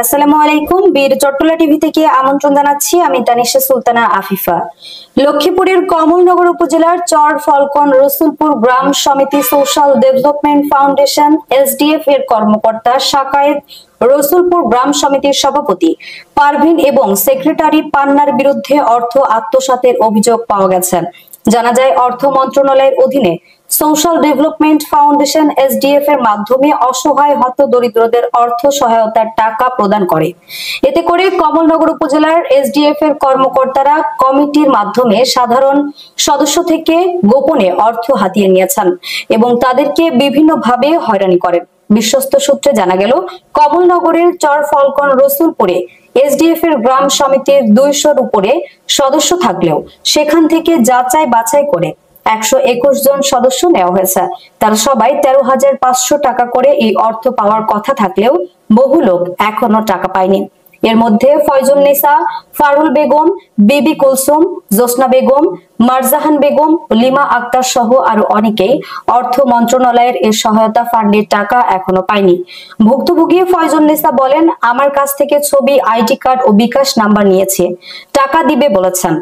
আসসালামু আলাইকুম। বীর চট্টলা টিভি থেকে আমন্ত্রণ জানাচ্ছি, আমি তানিশা সুলতানা আফিফা। লক্ষ্মীপুরের কমলনগর উপজেলার চর ফলকন রসুলপুর গ্রাম সমিতি সোশ্যাল ডেভেলপমেন্ট ফাউন্ডেশন এসডিএফ এর কর্মকর্তা শাকায়েত রসুলপুর গ্রাম সমিতির সভাপতি পারভিন এবং সেক্রেটারি পান্নার বিরুদ্ধে অর্থ আত্মসাতের অভিযোগ পাওয়া গেছে। জানা যায়, অর্থ মন্ত্রণালয়ের অধীনে সোশ্যাল ডেভেলপমেন্ট ফাউন্ডেশন এসডিএফ এর মাধ্যমে অসহায় হতদরিদ্রদের অর্থ সহায়তার টাকা প্রদান করে। এতে করে কমলনগর উপজেলার এসডিএফ এর কর্মকর্তারা কমিটির মাধ্যমে সাধারণ সদস্য থেকে গোপনে অর্থ হাতিয়ে নিয়েছেন এবং তাদেরকে বিভিন্নভাবে হয়রানি করেন। বিশ্বস্ত সূত্রে জানা গেল, কমলনগরের চর ফলকন রসুলপুরে এসডিএফ এর গ্রাম সমিতির 200-র উপরে সদস্য থাকলেও সেখান থেকে যাচাই বাছাই করে 121 জন সদস্য নেওয়া হয়েছে। তারা সবাই 13,500 টাকা করে এই অর্থ পাওয়ার কথা থাকলেও বহু লোক এখনো টাকা পায়নি। এর মধ্যে ফয়জুন্নেসা, ফারুল বেগম, বিবি কুলসুম, জোসনা বেগম, মারজাহান বেগম, লিমা আক্তার সহ আরো অনেকেই অর্থ মন্ত্রণালয়ের এই সহায়তা ফান্ডের টাকা এখনো পায়নি। ভুক্তভোগী ফয়জুন্নেসা বলেন, আমার কাছ থেকে ছবি, আইডি কার্ড ও বিকাশ নাম্বার নিয়েছে, টাকা দিবে বলেছেন।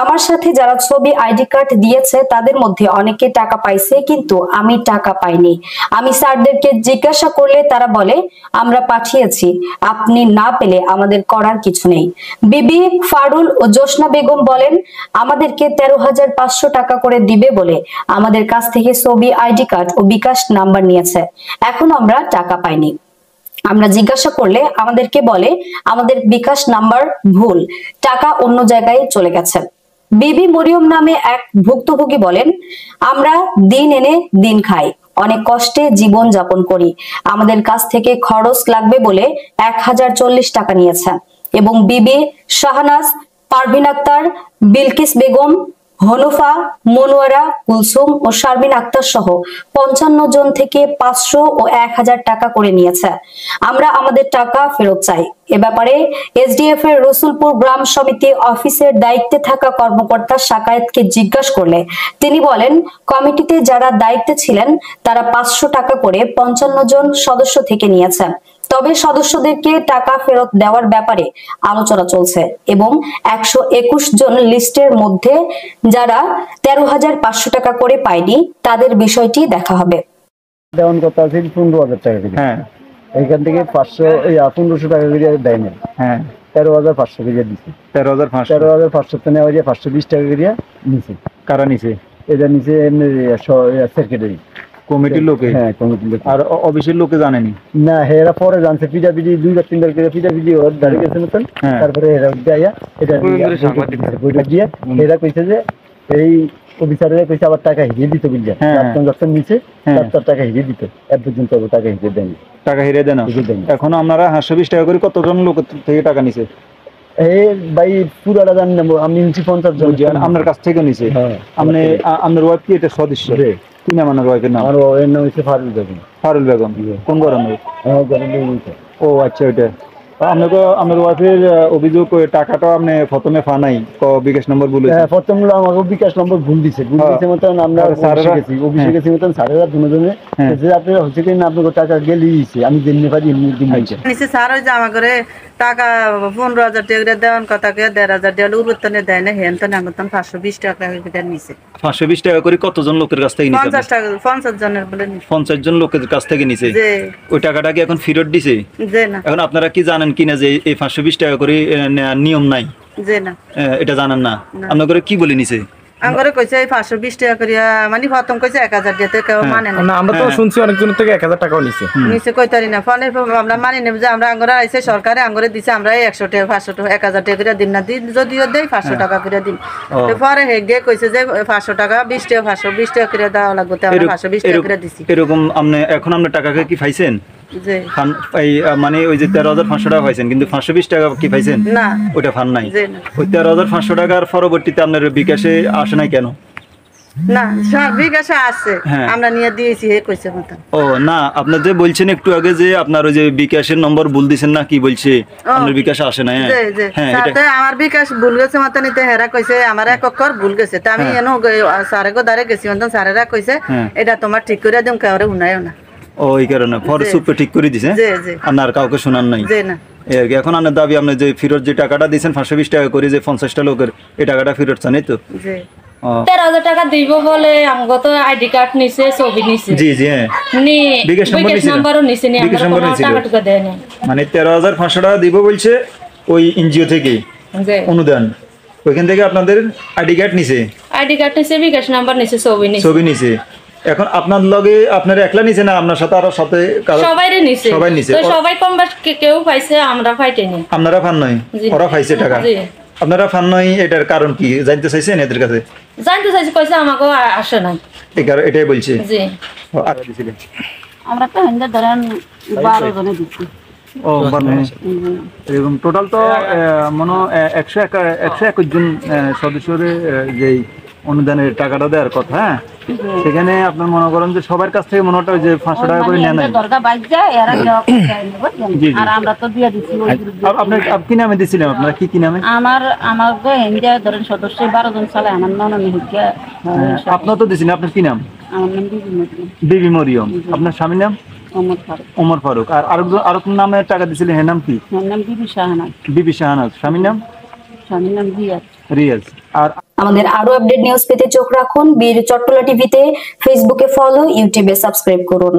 আমার সাথে যারা ছবি, আইডি কার্ড দিয়েছে তাদের মধ্যে অনেকে টাকা পাইছে, কিন্তু আমি টাকা পাইনি। আমি স্যারদেরকে জিজ্ঞাসা করলে তারা বলে আমরা পাঠিয়েছি, আপনি না পেলে আমাদের করার কিছু নেই। বিবি ফারুল ও জোসনা বেগম বলেন, আমাদেরকে 13,500 টাকা করে দিবে বলে আমাদের কাছ থেকে ছবি, আইডি কার্ড ও বিকাশ নাম্বার নিয়েছে, এখন আমরা টাকা পাইনি। আমরা জিজ্ঞাসা করলে আমাদেরকে বলে আমাদের বিকাশ নাম্বার ভুল, টাকা অন্য জায়গায় চলে গেছে। বিবি মরিয়ম নামে এক ভুক্তভোগী বলেন, আমরা দিন এনে দিন খাই, অনেক কষ্টে জীবন যাপন করি, আমাদের কাছ থেকে খরচ লাগবে বলে 1,040 টাকা নিয়েছে। এবং বিবি শাহনাজ, পারভিন আক্তার, বিলকিস বেগম, হনুফা, মনোয়ারা, কুলসুম ও শারমিন আক্তার সহ 55 জন থেকে 500 ও 1,000 টাকা করে নিয়েছে। আমরা আমাদের টাকা ফেরত চাই। এ ব্যাপারে এসডিএফ এর রসুলপুর গ্রাম সমিতি অফিসের দায়িত্বে থাকা কর্মকর্তা শাকায়েতকে জিজ্ঞাসা করলে তিনি বলেন, কমিটিতে যারা দায়িত্বে ছিলেন তারা 500 টাকা করে 55 জন সদস্য থেকে নিয়েছেন। তবে সদস্যদেরকে টাকা ফেরত দেওয়ার ব্যাপারে আলোচনা চলছে এবং 121 জন লিস্টের মধ্যে যারা 13,500 টাকা করে পায়নি তাদের বিষয়টি দেখা হবে। দেওয়ান কথা আছে 15,000 টাকা করে। হ্যাঁ, এইখান থেকে 1500 টাকা করে দেয় না। হ্যাঁ, 13,500 করে দিছে। 13,500 তো নেওয়া যায়, 520 টাকা করে নিছে। কারা নিছে? এটা নিছে সেক্রেটারি কমিটির লোকে। হ্যাঁ, কমিটির লোক। আর অফিসের লোকে জানেনি না, এরা পরে জানছে। পিডাপিডি 2-3 করে পিডাপিডি ওর দাঁড়িয়ে গেছে মতন। তারপরে এরা দেয়া এটা বইটা দিয়ে এরা কইছে যে এই অফিসারেরা কইছে আবার টাকা হিরিয়ে দিতে বুঝলে। ট্রানজাকশন নিচে 7 টাকা হিরিয়ে দিতে, এত পর্যন্ত টাকা হিরিয়ে দেয়নি। টাকা হিরিয়ে দেন এখন আপনারা 120 টাকা করে কতজন লোক থেকে টাকা নিছে? এই ভাই পুরাটা জানি না, আমি নিচ্ছি 50 জন। আপনার কাছ থেকে নিছে? আপনি আপনার ওয়াইফ কি এটা সদস্য? কি নাম আপনার ওয়াইফের নাম? আমার ওয়াইফের নাম হচ্ছে ফারুল বেগম। ফারুল বেগম কোন গরমে? ও আচ্ছা, ওইটা আপনাকে আপনার ওয়াইফের অভিযোগ টাকাটা আপনি প্রথমে ফানাই বিকাশ নম্বর ভুল। হ্যাঁ, প্রথম আমাকে বিকাশ নম্বর ভুল দিছে মতন আমরা অফিসে গেছি মতন স্যারেরা দুজনে আপনারা হচ্ছে কিনা আপনাকে টাকা গেলে দিয়েছে, আমি দিনে পারি এমনি দিন নিচে। স্যার ওই যে আমার করে টাকা 15,000 টাকা দেওয়ার কথা, 1,500 টাকা উর্বতনে দেয় না, হেন তো না 520 টাকা নিছে। 520 টাকা করে কতজন লোকের কাছ থেকে নিছে? 50 জনের বলে 50 জন লোকের কাছ থেকে নিছে। ওই টাকাটা কি এখন ফেরত দিছে? না। এখন আপনারা কি জানেন কিনা যে এই 520 টাকা করে নিয়ম নাই? না, এটা জানেন না। আপনাদের কি বলে নিছে? আমরা কইছে 520 টাকা করিয়া, মানে প্রথম কইছে 1,000 দিতে, কেউ মানে না। আমরা তো শুনছি অনেকজন থেকে 1,000 টাকাও নিছে। নিছে কইতারি না, ফোনে আমরা মানি নেব যে আমরা আঙ্গরা আইছে সরকারে আঙ্গরে দিছে, আমরা 100 টাকা 500 টাকা 1,000 টাকা করে দিন না, দিন যদিও দেই 500 টাকা করে দিন। তো পরে হেগে কইছে যে 500 টাকা 20 টাকা 520 টাকা করে দেওয়া লাগবে, তো আমরা 520 টাকা করে দিছি। এরকম আপনি এখন আপনি টাকাকে কি পাইছেন? মানে ওই যে 13,500 টাকা পাইছেন, কিন্তু 520 টাকা কি পাইছেন? না, ওটা ফান নাই। ওই 13,500 টাকার পরবর্তীতে আপনার বিকাশে আসে নাই কেন? না, বিকাশে আসছে, আমরা নিয়ে দিয়েছি। ও না, আপনার যে বলছেন একটু আগে যে আপনার ওই যে বিকাশের নম্বর ভুল দিচ্ছেন না, কি বলছে আপনার বিকাশে আসে নাই? আমার বিকাশ ভুল গেছে মতো নিতে, হেরা কইছে আমার এক অক্ষর ভুল গেছে, তা আমি এনো স্যারে গো দাঁড়ে গেছি, স্যারেরা কইছে এটা তোমার ঠিক করে দিম, কাউরে শুনায়ও না। ও, এই কারণে পরে সুপে ঠিক করে দিছে, আপনার কাউকে শোনান নাই? এই আর কি। এখন আপনার দাবি আপনি যে ফেরত যে টাকাটা দিয়েছেন 520 টাকা করে যে 50টা লোকের এই টাকাটা ফেরত চান, এই তো? জি 13,000 টাকা দিব বলে আমগো তো আইডি কার্ড নিছে, ছবি নিছে। জি জি হ্যাঁ, নি বিকাশ নাম্বারও নিছে, নি বিকাশ আমরা নাম্বার নিছিল। টাকা টুকা দেয় না। মানে 13,500 টাকা দিব বলছে ওই এনজিও থেকে জি অনুদান, ওইখান থেকে আপনাদের আইডি কার্ড নিছে, আইডি কার্ড নিছে, বিকাশ নাম্বার নিছে, ছবি নিছে। ছবি নিছে। এখন আপনার লগে আপনার একলা নিছে না আপনার সাথে আরো সাথে সবাইরে নিছে? সবাই নিছে। তো সবাই কম বেশ কেউ পাইছে, আমরা পাইতেনি। আপনারা ফান নয়, ওরা পাইছে টাকা? জি আপনারা ফান নয়, এটার কারণ কি জানতে চাইছেন এদের কাছে? জানতে চাইছি, কইছে আমাকে আসে নাই। এটাই বলছে। জি আর দিছিলেন আমরা তো হিন্দা ধরেন 12 জনে দিচ্ছি। ও এরকম টোটাল তো মনে 121 জন সদস্যের যেই অনুদানের টাকাটা দেওয়ার কথা, হ্যাঁ সেখানে আপনার মনে করেন যে সবার কাছ থেকে মনে হয় যে 500 টাকা করে নেয় নাই। দরগা বাইক যায় এরা দেওয়া আর আমরা তো দিয়ে দিচ্ছি। আপনার কি নামে দিছিলেন? আপনারা কি নামে? আমার তো হিন্দা ধরেন সদস্য 12 জন চালায়, আমার ননমি হচ্ছে। আপনার তো দিছিলেন, আপনার কি নাম? আমার নাম বিবি মরিয়ম। বিবি মরিয়ম। আপনার স্বামীর নাম? ওমর ফারুক। ওমর ফারুক। আর আরেকজন নামে টাকা দিছিলেন, এর নাম কি? আমার নাম বিবি শাহানাজ। বিবি শাহানাজ। স্বামীর নাম? স্বামীর নাম রিয়াজ। রিয়াজ। আর আমাদের আরো আপডেট নিউজ পেতে চোখ রাখুন বীর চট্টলা টিভিতে। ফেসবুকে ফলো, ইউটিউবে সাবস্ক্রাইব করুন।